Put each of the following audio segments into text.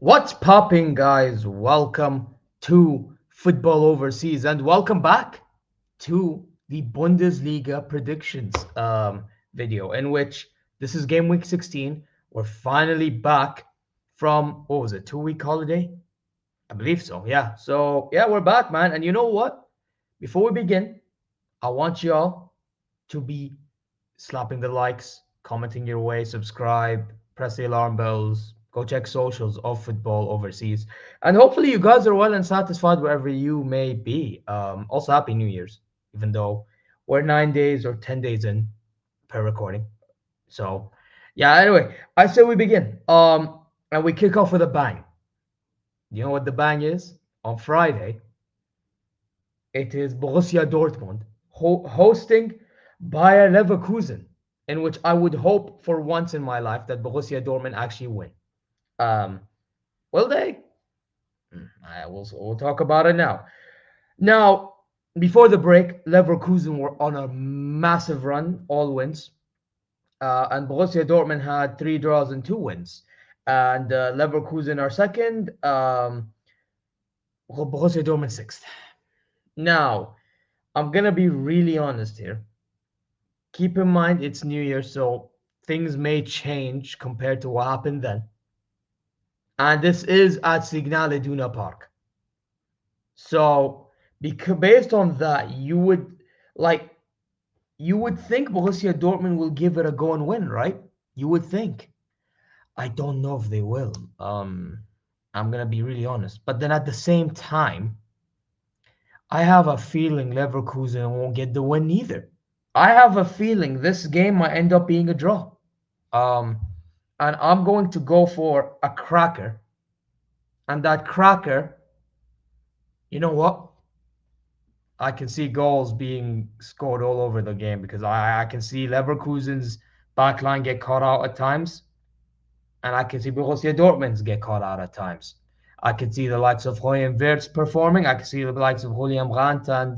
What's popping, guys? Welcome to Football Overseas and welcome back to the Bundesliga predictions video, in which this is game week 16. We're finally back from, what was it, 2 week holiday? I believe so, yeah. So, yeah, we're back, man. And you know what? Before we begin, I want y'all to be slapping the likes, commenting your way, subscribe, press the alarm bells, go check socials of Football Overseas. And hopefully you guys are well and satisfied wherever you may be. Also, Happy New Year's, even though we're 9 days or 10 days in per recording. So, yeah, anyway, I say we begin. And we kick off with a bang. You know what the bang is? On Friday, it is Borussia Dortmund hosting Bayer Leverkusen, in which I would hope for once in my life that Borussia Dortmund actually win. Um, will they? We'll talk about it now. Now, before the break, Leverkusen were on a massive run, all wins, and Borussia Dortmund had 3 draws and 2 wins. And Leverkusen are second, Borussia Dortmund sixth. Now, I'm gonna be really honest here. Keep in mind it's New Year, so things may change compared to what happened then. And this is at Signal Iduna Park. So, based on that, you would think Borussia Dortmund will give it a go and win, right? You would think. I don't know if they will. I'm gonna be really honest. But then at the same time, I have a feeling Leverkusen won't get the win either. I have a feeling this game might end up being a draw. Um, and I'm going to go for a cracker. And that cracker, you know what? I can see goals being scored all over the game because I can see Leverkusen's backline get caught out at times. And I can see Borussia Dortmund's get caught out at times. I can see the likes of Hoyen Wirtz performing. I can see the likes of Julian Brandt and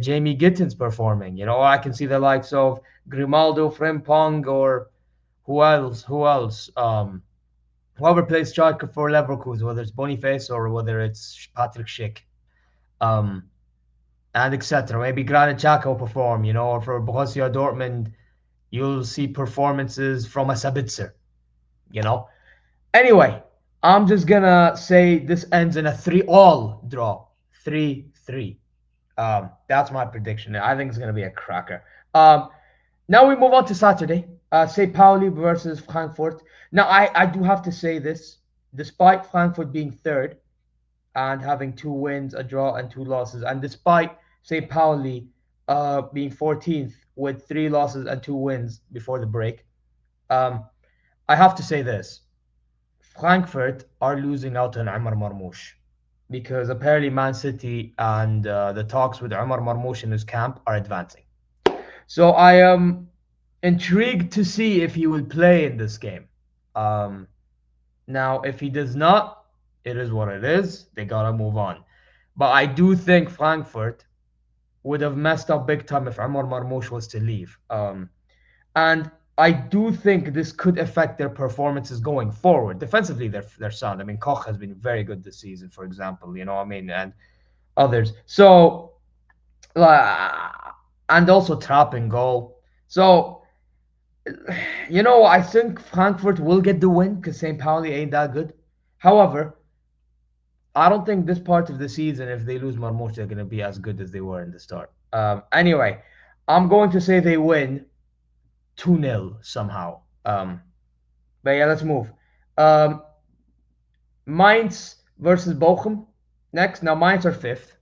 Jamie Gittins performing. You know, I can see the likes of Grimaldo, Frimpong, or who else? Who else? Whoever plays striker for Leverkusen, whether it's Boniface or whether it's Patrick Schick, um, and etc. Maybe Granit Xhaka will perform. You know, or for Borussia Dortmund, you'll see performances from a Sabitzer. You know. Anyway, I'm just gonna say this ends in a 3-all draw, 3-3. That's my prediction. I think it's gonna be a cracker. Now we move on to Saturday. Say Pauli versus Frankfurt. Now I do have to say this, despite Frankfurt being third and having 2 wins, a draw, and 2 losses, and despite say Pauli being 14th with 3 losses and 2 wins before the break, um, I have to say this. Frankfurt are losing out on Omar Marmoush because apparently Man City and the talks with Omar Marmoush in his camp are advancing. So I am intrigued to see if he will play in this game. Um, Now, if he does not, it is what it is. They gotta move on. But I do think Frankfurt would have messed up big time if Omar Marmoush was to leave. And I do think this could affect their performances going forward. Defensively, they're sound. I mean, Koch has been very good this season, for example. You know what I mean, and others. So, and also trapping goal. So, I think Frankfurt will get the win because St. Pauli ain't that good. However, I don't think this part of the season, if they lose Marmoush, they're going to be as good as they were in the start. Anyway, I'm going to say they win 2-0 somehow. But yeah, let's move. Um, Mainz versus Bochum next. Now, Mainz are fifth.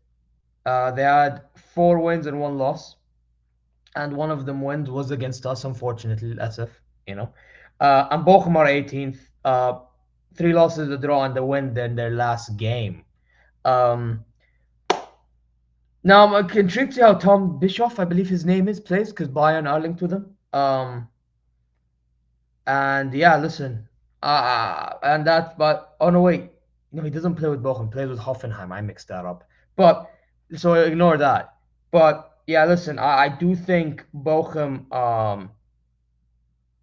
They had 4 wins and 1 loss. And one of them wins was against us, unfortunately, SF, you know. And Bochum are 18th. 3 losses, a draw, and a win in their last game. Um, Now, I'm intrigued to see how Tom Bischoff, I believe his name is, plays because Bayern are linked with him. And yeah, listen, and that, but oh no, wait, no, he doesn't play with Bochum, he plays with Hoffenheim. I mixed that up, but so ignore that. But yeah, listen, I do think Bochum,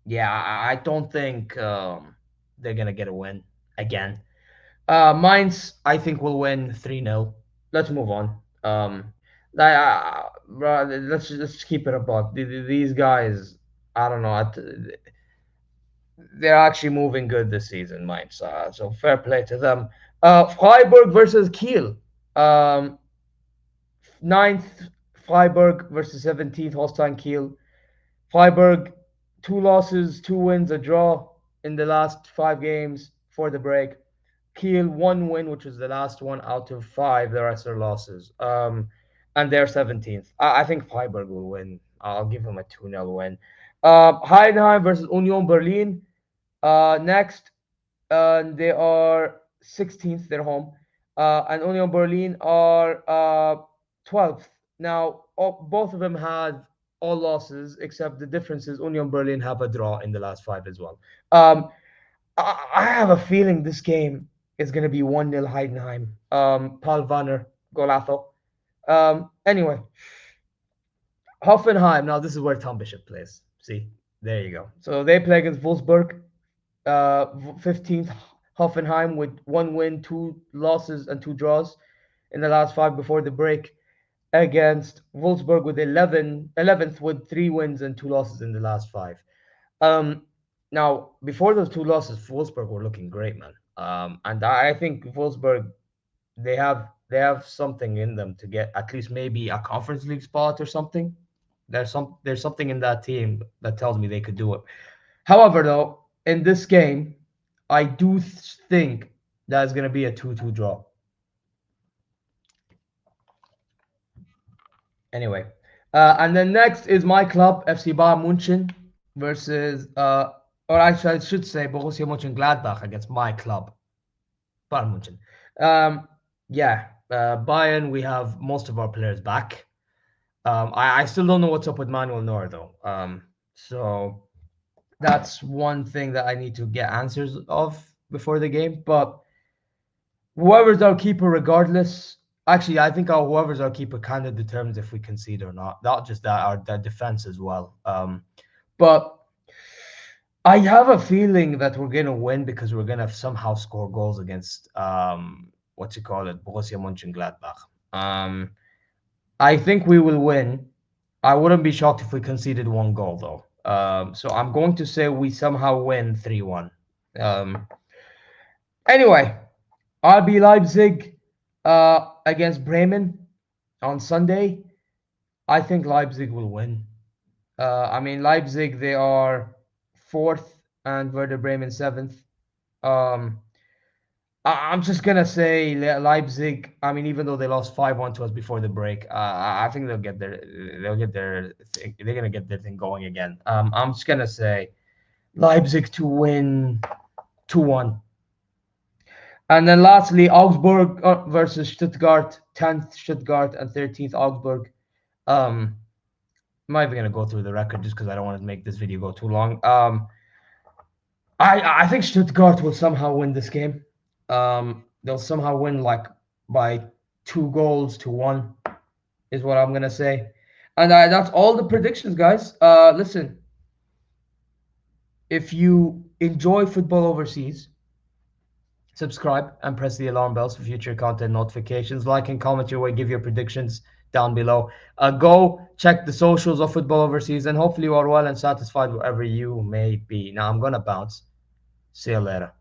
yeah, I don't think they're gonna get a win again. Mainz, I think will win 3-0. Let's move on. Bro, let's keep it about these guys. I don't know. They're actually moving good this season, Mainz. So fair play to them. Freiburg versus Kiel. Um, ninth Freiburg versus 17th Holstein Kiel. Freiburg, 2 losses, 2 wins, a draw in the last 5 games for the break. Kiel, 1 win, which was the last one out of 5. The rest are losses. And they're 17th. I think Freiburg will win. I'll give them a 2-0 win. Heidenheim versus Union Berlin. Next, they are 16th. They're home. And Union Berlin are 12th. Now, both of them had all losses, except the difference is Union Berlin have a draw in the last 5 as well. I have a feeling this game is going to be 1-0 Heidenheim. Paul Vanner, golazo. Anyway, Hoffenheim. Now, this is where Tom Bishop plays. See, there you go. So they play against Wolfsburg, 15th Hoffenheim with 1 win, 2 losses, and 2 draws in the last 5 before the break, against Wolfsburg with 11th with 3 wins and 2 losses in the last 5. Now, before those 2 losses, Wolfsburg were looking great, man. And I think Wolfsburg, they have something in them to get at least maybe a Conference League spot or something. There's something in that team that tells me they could do it. However, though, in this game, I do think that it's going to be a 2-2 draw. Anyway, and then next is my club, FC Bayern Munchen, versus, or actually I should say Borussia Monchengladbach against my club, Bayern Munchen. Yeah, Bayern, we have most of our players back. I still don't know what's up with Manuel Neuer, though. So that's one thing that I need to get answers of before the game. But whoever's our keeper, regardless, actually, I think whoever's our keeper kind of determines if we concede or not. Not just that, our defense as well. But I have a feeling that we're gonna win because we're gonna somehow score goals against Borussia Monchengladbach. I think we will win. I wouldn't be shocked if we conceded 1 goal though. So I'm going to say we somehow win 3-1. Anyway, RB Leipzig against Bremen on Sunday. I think Leipzig will win. I mean, Leipzig, they are 4th and Werder Bremen 7th. I'm just gonna say Leipzig. I mean, even though they lost 5-1 to us before the break, I think they're gonna get their thing going again. I'm just gonna say Leipzig to win 2-1. And then lastly, Augsburg versus Stuttgart, 10th Stuttgart and 13th Augsburg. I'm not even gonna go through the record just because I don't want to make this video go too long. I think Stuttgart will somehow win this game. They'll somehow win like by 2 goals to 1, is what I'm gonna say. And that's all the predictions, guys. Listen, if you enjoy football overseas, subscribe and press the alarm bells for future content notifications. Like and comment your way, give your predictions down below. Go check the socials of football overseas, and hopefully you are well and satisfied wherever you may be. Now I'm gonna bounce. See you later.